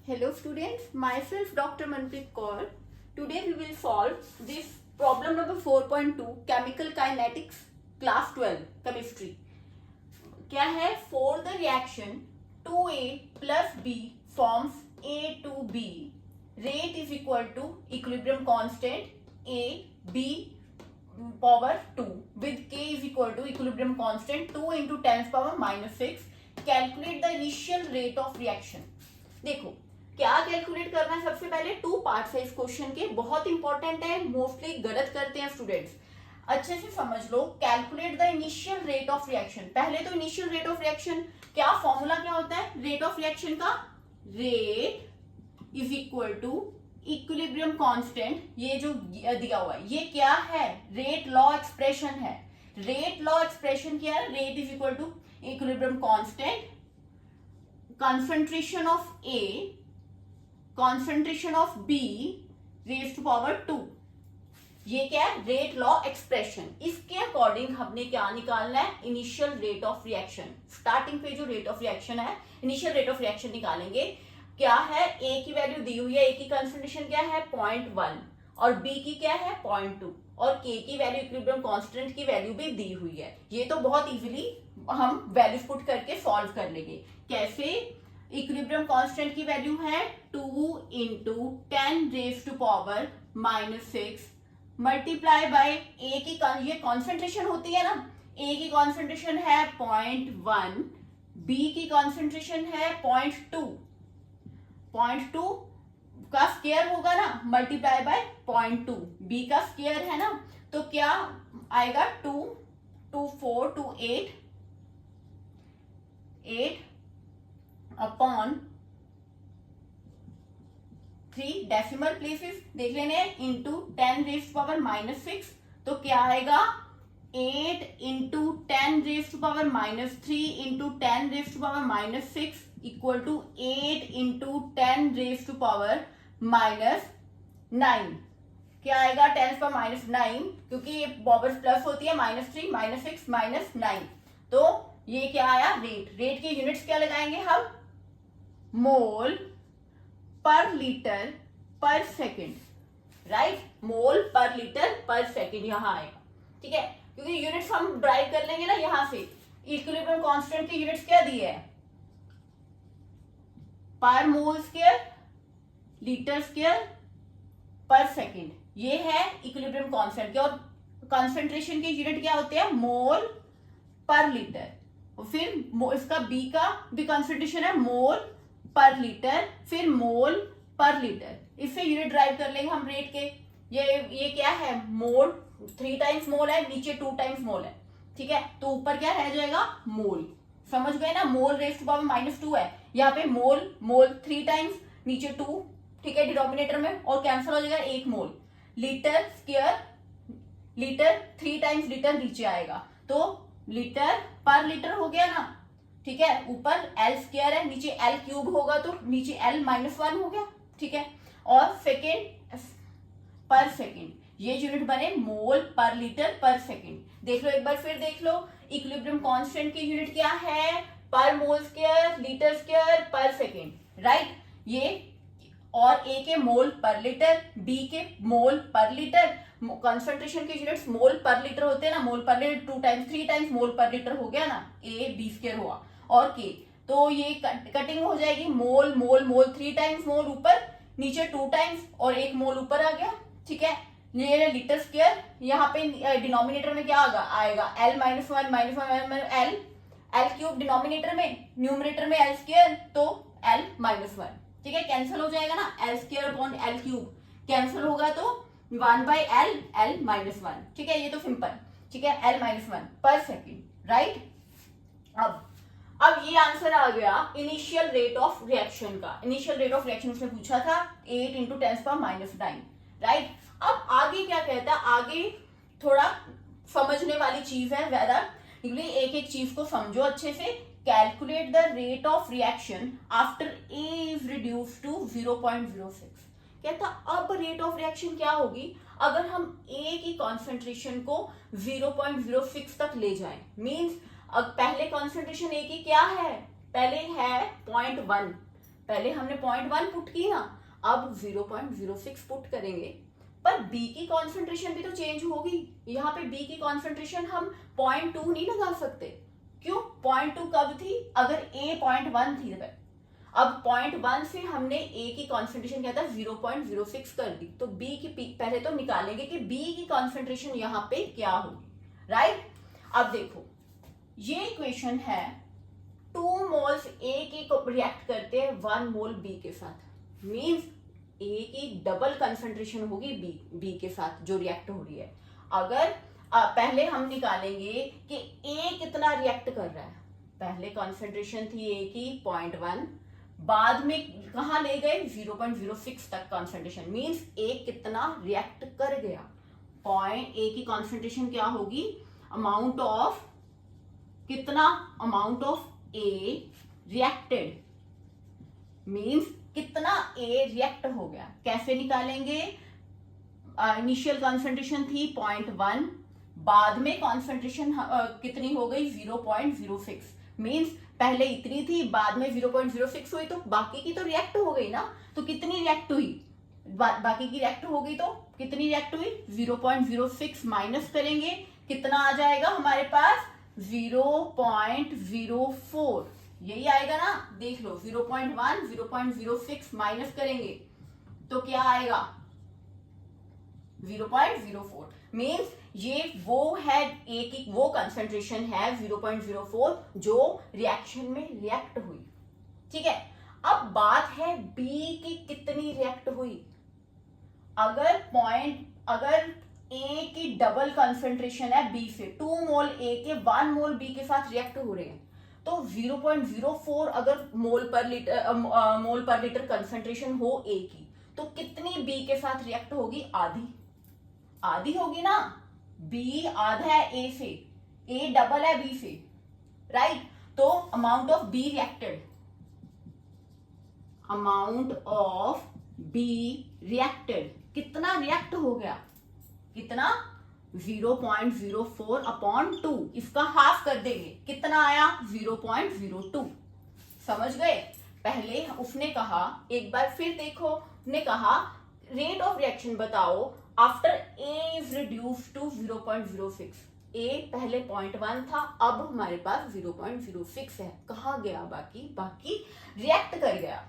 Hello students, myself Dr. Manpreet Kaur. Today we will solve this problem number 4.2 chemical kinetics class 12 chemistry. क्या है? For the reaction 2A plus B forms A to B, rate is equal to equilibrium constant A B power 2 with K is equal to equilibrium constant 2 into 10 power minus 6. Calculate the initial rate of reaction. देखो क्या calculate करना है? सबसे पहले two parts है इस question के, बहुत इंपॉर्टेंट है, मोस्टली गलत करते हैं स्टूडेंट्स, अच्छे से समझ लो. Calculate the initial rate of reaction. पहले तो इनिशियल रेट ऑफ रिएक्शन क्या फॉर्मूला क्या होता है रेट ऑफ रिएक्शन का? Rate is equal to equilibrium constant. ये जो दिया हुआ है ये क्या है? रेट लॉ एक्सप्रेशन है. रेट लॉ एक्सप्रेशन क्या है? Rate is equal to equilibrium constant, concentration of A, concentration of B raised to power 2. ये क्या है? Rate law expression. इसके अकॉर्डिंग हमने क्या निकालना है? Initial rate of reaction. Starting पे जो रेट ऑफ रिएक्शन है, इनिशियल रेट ऑफ रिएक्शन निकालेंगे. क्या है? ए की वैल्यू दी हुई है, ए की कंसंट्रेशन क्या है? 0.1 और बी की क्या है? 0.2 और के की वैल्यू इक्विलिब्रियम कांस्टेंट की वैल्यू भी दी हुई है. ये तो बहुत इजीली हम वैल्यूज पुट करके सॉल्व कर लेंगे. कैसे? इक्विलिब्रियम कांस्टेंट की वैल्यू है 2 into 10 raise to power -6 multiply by A की ये कॉन्सेंट्रेशन होती है ना, ए की कॉन्सेंट्रेशन है 0.1, बी की कॉन्सेंट्रेशन है 0.2. 0.2 का स्क्वायर होगा ना, मल्टीप्लाई बाय 0.2, बी का स्क्वायर है ना, तो क्या आएगा? 2 2 4 2 8 अपॉन 3 डेसिमल प्लेसेस देख लेने इंटू 10 रेज पावर -6. तो क्या आएगा? 8 into 10 raise to power -3 into 10 raise to power -6 equal to 8 into 10 raise to power -9. क्या आएगा? 10 पर -9, क्योंकि ये पावर प्लस होती है, -3 -6 -9. तो ये क्या आया? रेट. रेट की यूनिट्स क्या लगाएंगे हम? मोल पर लीटर पर सेकेंड. राइट, मोल पर लीटर पर सेकेंड यहां आएगा. ठीक है, क्योंकि यूनिट्स हम ड्राइव कर लेंगे ना यहां से. इक्विलिब्रियम कांस्टेंट की यूनिट्स क्या दी है? पर मोल स्क्वायर, लीटर स्क्वायर पर सेकेंड. ये है इक्विलिब्रियम कांस्टेंट की. और कंसंट्रेशन की यूनिट क्या होती है? मोल पर लीटर. फिर इसका बी का भी कंसंट्रेशन है मोल पर लीटर, फिर मोल पर लीटर. इससे यूनिट ड्राइव कर लेंगे हम रेट के. ये क्या है? मोल 3 टाइम्स मोल है, नीचे 2 टाइम्स मोल है. ठीक है, तो ऊपर क्या रह जाएगा? मोल. समझ गए ना? मोल रेज टू पावर -2 है, यहाँ पे मोल 3 टाइम्स, नीचे 2. ठीक है, डिनोमिनेटर में, और कैंसिल हो जाएगा 1 mole. Litre square, litre 3 times litre नीचे आएगा, तो लीटर पर लीटर हो गया ना. ठीक है, ऊपर एल स्क्वायर है, नीचे एल क्यूब होगा, तो नीचे एल -1 हो गया. ठीक है, और सेकेंड पर सेकेंड, ये यूनिट बने मोल पर लीटर पर सेकेंड. देख लो एक बार, फिर देख लो. इक्विलिब्रियम कांस्टेंट की यूनिट क्या है? पर मोल स्क्वायर, लीटर स्क्वायर पर सेकेंड. राइट, ये और ए के मोल पर लीटर, बी के मोल पर लीटर. कंसंट्रेशन के यूनिट्स मोल पर लीटर होते हैं ना, मोल पर लीटर 2 टाइम्स 3 टाइम्स मोल पर लीटर हो गया ना, ए बी स्क्वायर हुआ और के. तो ये कटिंग हो जाएगी, मोल मोल मोल 3 टाइम्स मोल ऊपर, नीचे 2 टाइम्स और 1 मोल ऊपर आ गया. ठीक है, ये लीटर स्क्वायर. यहाँ पे डिनोमिनेटर में क्या आएगा? एल -1 एल क्यूब डिनोमिनेटर में, न्यूमरेटर में एल स्क्वायर, तो एल -1. ठीक है, कैंसिल हो जाएगा ना, L square upon L cube cancel होगा, तो 1/L L -1. ठीक है, ये तो सिंपल. ठीक है, L -1 पर सेकेंड. राइट, अब ये आंसर आ गया इनिशियल रेट ऑफ रिएक्शन का. इनिशियल रेट ऑफ रिएक्शन उसने पूछा था 8 इंटू 10 पर -9. राइट, अब आगे क्या कहता है? आगे थोड़ा समझने वाली चीज है, वेदर एक एक चीज को समझो अच्छे से. Calculate the rate of reaction after A is reduce to 0.06. कहता अब रेट ऑफ रिएक्शन क्या होगी अगर हम ए की कॉन्सेंट्रेशन को 0.06 तक ले जाएं. मींस अब पहले कॉन्सेंट्रेशन ए की क्या है? पहले है 0.1, पहले हमने 0.1 पुट की ना, अब 0.06 पुट करेंगे, पर B की कॉन्सेंट्रेशन भी तो चेंज होगी। यहाँ पे B की कॉन्सेंट्रेशन हम 0.2 नहीं लगा सकते। क्यों? 0.2 कब थी? अगर A 0.1 थी। अब 0.1 से हमने A की कॉन्सेंट्रेशन क्या था? 0.06 कर दी, तो B की पहले तो निकालेंगे कि B की कॉन्सेंट्रेशन यहाँ पे क्या होगी, राइट। अब देखो ये इक्वेशन है, 2 मोल्स A की रिएक्ट करते हैं 1 मोल B के साथ, मींस A की डबल कंसंट्रेशन होगी B के साथ जो रिएक्ट हो रही है। अगर पहले हम निकालेंगे कि A कितना रिएक्ट कर रहा है। पहले कंसंट्रेशन थी A की 0.1, बाद में कहा ले गए 0.06 तक कंसंट्रेशन, मींस A कितना रिएक्ट कर गया। A की कंसंट्रेशन क्या होगी? अमाउंट ऑफ कितना? Amount of A reacted, means कितना A रिएक्ट हो गया। कैसे निकालेंगे? इनिशियल कंसंट्रेशन थी 0.1, बाद में कंसंट्रेशन कितनी हो गई? 0.06, मींस पहले इतनी थी, बाद में 0.06 हुई, तो बाकी की तो रिएक्ट हो गई ना। तो कितनी रिएक्ट हुई? बाकी की रिएक्ट हो गई, तो कितनी रिएक्ट हुई? 0.06 माइनस करेंगे, कितना आ जाएगा हमारे पास? 0.04, यही आएगा ना। देख लो 0.1 0.06 माइनस करेंगे तो क्या आएगा? 0.04, मींस ये वो है A की वो कंसंट्रेशन है 0.04 जो रिएक्शन में रिएक्ट हुई। ठीक है, अब बात है B की कितनी रिएक्ट हुई। अगर A की डबल कंसंट्रेशन है B से, 2 मोल A के 1 मोल B के साथ रिएक्ट हो रहे हैं, तो 0.04 अगर मोल पर लीटर कंसंट्रेशन हो A की, तो कितनी B के साथ रिएक्ट होगी? आधी होगी ना। B आधा है A से, A डबल है B से, राइट। तो amount of B reacted, amount of B reacted कितना रिएक्ट हो गया? कितना? 0.04 अपॉन 2, इसका हाफ कर देंगे, कितना आया? 0.02। समझ गए? पहले उसने कहा, एक बार फिर देखो, उसने कहा रेट ऑफ रिएक्शन बताओ after A is reduce to 0.06। A पहले 0.1 था, अब हमारे पास 0.06 है। कहा गया? बाकी रिएक्ट कर गया,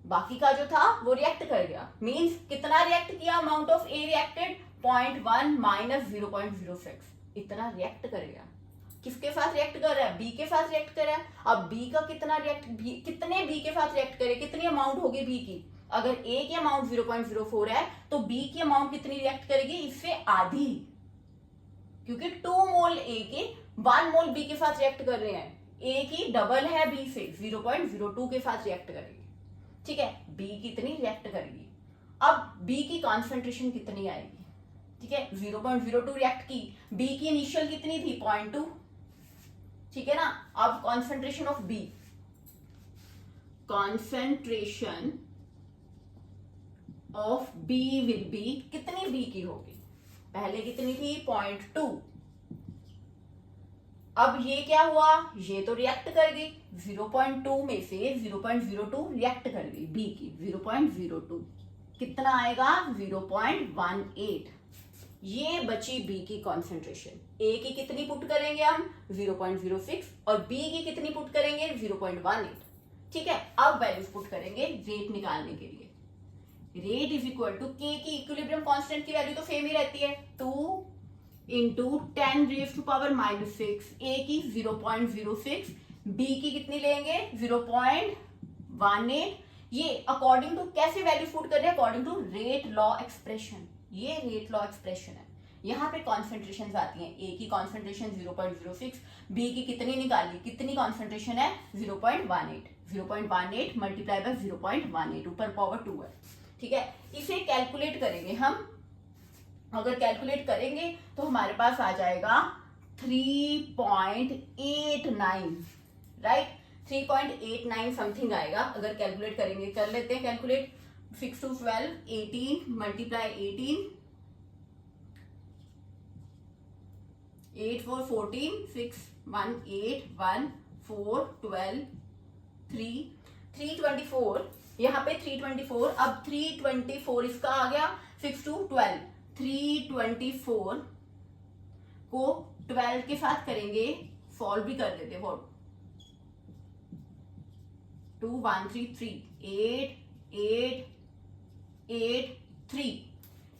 बाकी का जो था वो रिएक्ट कर गया, मींस कितना रिएक्ट किया? Amount of A reacted 0.1 minus 0.06, इतना रिएक्ट कर गया। किसके साथ रिएक्ट कर रहा है? B के साथ रिएक्ट कर रहा है। अब B का कितना कितने B के साथ रिएक्ट करे? कितनी अमाउंट होगी B की? अगर A की अमाउंट 0.04 है तो B की अमाउंट कितनी रिएक्ट करेगी? इससे आधी, क्योंकि 2 मोल A के 1 मोल B के साथ रिएक्ट कर रहे हैं। A की डबल है B से, 0.02 के साथ रिएक्ट करेगी। ठीक है, B कितनी रिएक्ट करेगी? अब B की कॉन्सेंट्रेशन कितनी आएगी? ठीक है, 0.02 रिएक्ट की, B की इनिशियल कितनी थी? 0.2। ठीक है ना। अब concentration of B, concentration of B will be, कितनी B की होगी? पहले कितनी थी? 0.2। अब ये क्या हुआ? ये तो रिएक्ट कर गई, 0.2 में से 0.02 रिएक्ट कर गई B की, 0.02, कितना आएगा? 0.18। ये बची B की कॉन्सेंट्रेशन। A की कितनी पुट करेंगे हम? 0.06, और B की कितनी पुट करेंगे? 0.18। ठीक है, अब वैल्यूज पुट करेंगे रेट निकालने के लिए। Rate is equal to K की इक्विलिब्रियम कांस्टेंट की वैल्यू तो सेम ही रहती है, 2 into 10 raise to power -6, A की 0.06, B की कितनी लेंगे? 0.18। ये अकॉर्डिंग टू कैसे वैल्यू पुट कर रहे हैं? According to rate law expression. ये रेट लॉ एक्सप्रेशन है। यहाँ पे कॉन्सेंट्रेशन आती हैं। A की कॉन्सेंट्रेशन 0.06, B की कितनी निकाली? कितनी कॉन्सेंट्रेशन है? 0.18। 0.18 मल्टीप्लाई बाय 0.18, ऊपर पावर 2 है। ठीक है, इसे कैलकुलेट करेंगे हम। अगर कैलकुलेट करेंगे तो हमारे पास आ जाएगा 3.89, राइट। 3.89 समथिंग आएगा अगर कैलकुलेट करेंगे। कर लेते हैं कैलकुलेट। 6 to 12, 18 मल्टीप्लाई 18, 8 4 14, 6 1 8 1 4 12 3 324, यहाँ पे 324, अब 324 इसका आ गया 6 to 12, 324 को 12 के साथ करेंगे, सॉल्व भी कर देते हैं। 2 1 3 3 8 8 8 3,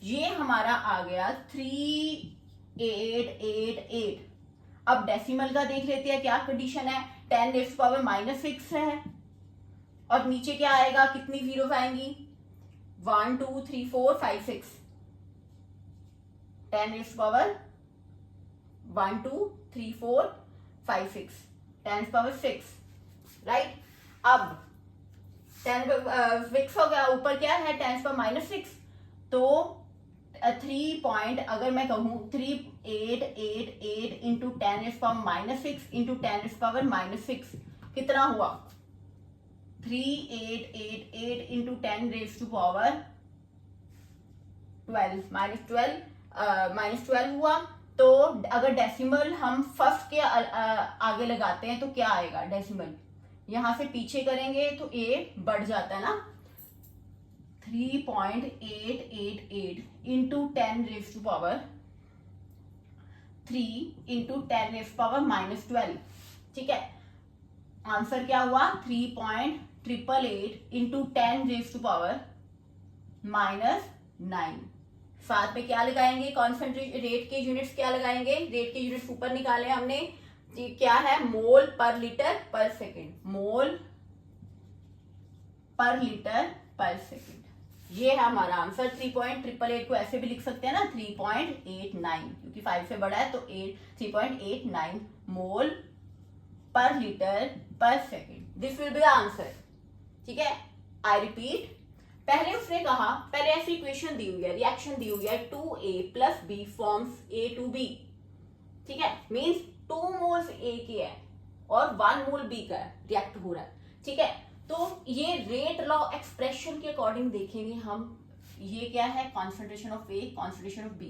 ये हमारा आ गया 3888। अब डेसिमल का देख लेते हैं क्या कंडीशन है। 10 रेज़ टू पावर -6 है, और नीचे क्या आएगा, कितनी जीरोस आएंगी, 1 2 3 4 5 6। 10 raise to power 1 2 3 4 5 6, 10 power 6, right. अब 10 6 हो गया, ऊपर क्या है 10 पावर -6, तो 3 पॉइंट अगर मैं कहूं 3888 into 10 raise power -6 into 10 raise power -6 कितना हुआ, 3888 इंटू 10 रेज़ टू पावर 12 -12 हुआ। तो अगर डेसिमल हम फर्स्ट के आगे लगाते हैं तो क्या आएगा, डेसिमल यहां से पीछे करेंगे तो ए बढ़ जाता है ना, 3.888 into 10 raise to power 3 into 10 raise power -12, ठीक है। आंसर क्या हुआ, 3.888 इंटू 10 रेज़ टू पावर -9। साथ में क्या लगाएंगे, कॉन्सेंट्रेशन रेट के यूनिट्स क्या लगाएंगे, रेट के यूनिट्स ऊपर निकाले हमने, क्या है, मोल पर लीटर पर सेकेंड, मोल पर लीटर पर सेकेंड। ये है हमारा आंसर। 3.888 को ऐसे भी लिख सकते हैं ना, 3.89, क्योंकि 5 से बड़ा है तो 3.89 मोल पर लीटर पर second. This will be the answer, ठीक है। आई रिपीट, पहले उसने कहा, पहले ऐसी इक्वेशन दी हुई है, रिएक्शन दी हुई है, 2A + B फॉर्म्स A2B, ठीक है। मींस 2 मोल्स A की है और 1 मोल B का है, रिएक्ट हो रहा है, ठीक है। तो ये रेट लॉ एक्सप्रेशन के अकॉर्डिंग देखेंगे हम, ये क्या है, concentration of A, concentration of B,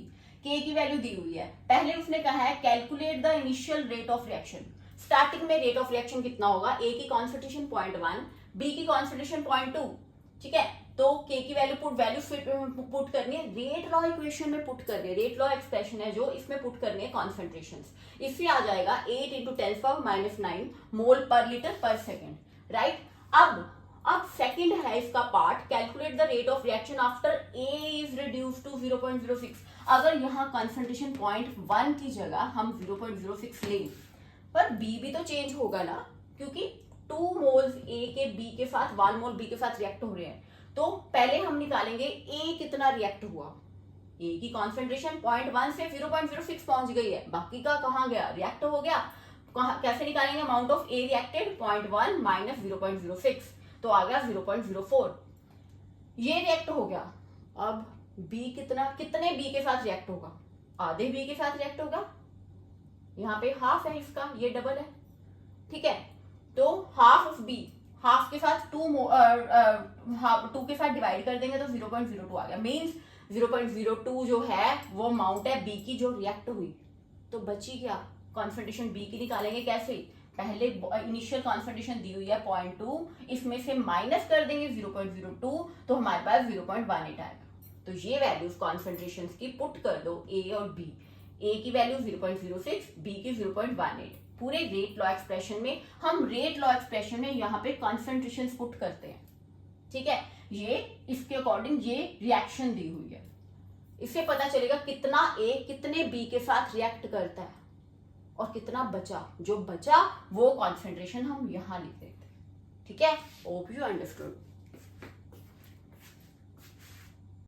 K की वैल्यू दी हुई है। पहले उसने कहा है calculate the initial rate of reaction, starting में रेट ऑफ रिएक्शन कितना होगा, A की कॉन्सेंट्रेशन 0.1, B की कॉन्सेंट्रेशन 0.2, ठीक है। तो K की वैल्यू पुट करनी है, रेट लॉ इक्वेशन में पुट करनी है, रेट लॉ एक्सप्रेशन है जो, इसमें पुट करनी है कॉन्सेंट्रेशंस। इससे आ जाएगा 8 इंटू 10 पावर -9 मोल पर लीटर पर सेकेंड, राइट। अब सेकंड है इसका part, calculate the rate of reaction after A is reduce to 0.06। अगर यहाँ कंसंट्रेशन 0.1 की जगह हम 0.06 लें, पर B भी तो चेंज होगा ना, क्योंकि 2 मोल्स A के B के साथ 1 मोल B के साथ रिएक्ट हो रहे हैं। तो पहले हम निकालेंगे A कितना रिएक्ट हुआ, A की कॉन्सेंट्रेशन 0.1 से 0.06 पहुंच गई है, बाकी का कहाँ गया, रिएक्ट हो गया। कैसे निकालेंगे, amount of A reacted 0.1 minus 0.06, तो आ गया 0.04, ये रिएक्ट हो गया। अब B कितने B के साथ रिएक्ट होगा, आधे B के साथ रिएक्ट होगा, यहाँ पे हाफ है इसका, ये डबल है, ठीक है। तो हाफ ऑफ B, हाफ के साथ 2 के साथ डिवाइड कर देंगे तो 0.02 आ गया। मींस 0.02 जो है वो अमाउंट है B की जो रिएक्ट हुई। तो बची क्या, कॉन्सेंट्रेशन B की निकालेंगे कैसे, पहले इनिशियल कॉन्सेंट्रेशन दी हुई है 0.2, इसमें से माइनस कर देंगे 0.02, तो हमारे पास 0.18 आएगा। तो ये वैल्यूज कॉन्सेंट्रेशन की पुट कर दो A और B, A की वैल्यू 0.06, B की 0.18। पूरे रेट लॉ एक्सप्रेशन में हम रेट लॉ एक्सप्रेशन में यहाँ पे कॉन्सेंट्रेशन पुट करते हैं, ठीक है। ये इसके अकॉर्डिंग ये रिएक्शन दी हुई है, इससे पता चलेगा कितना A कितने B के साथ रिएक्ट करता है और कितना बचा, जो बचा वो कॉन्सेंट्रेशन हम यहां लिख देते हैं, ठीक है। Hope you understood.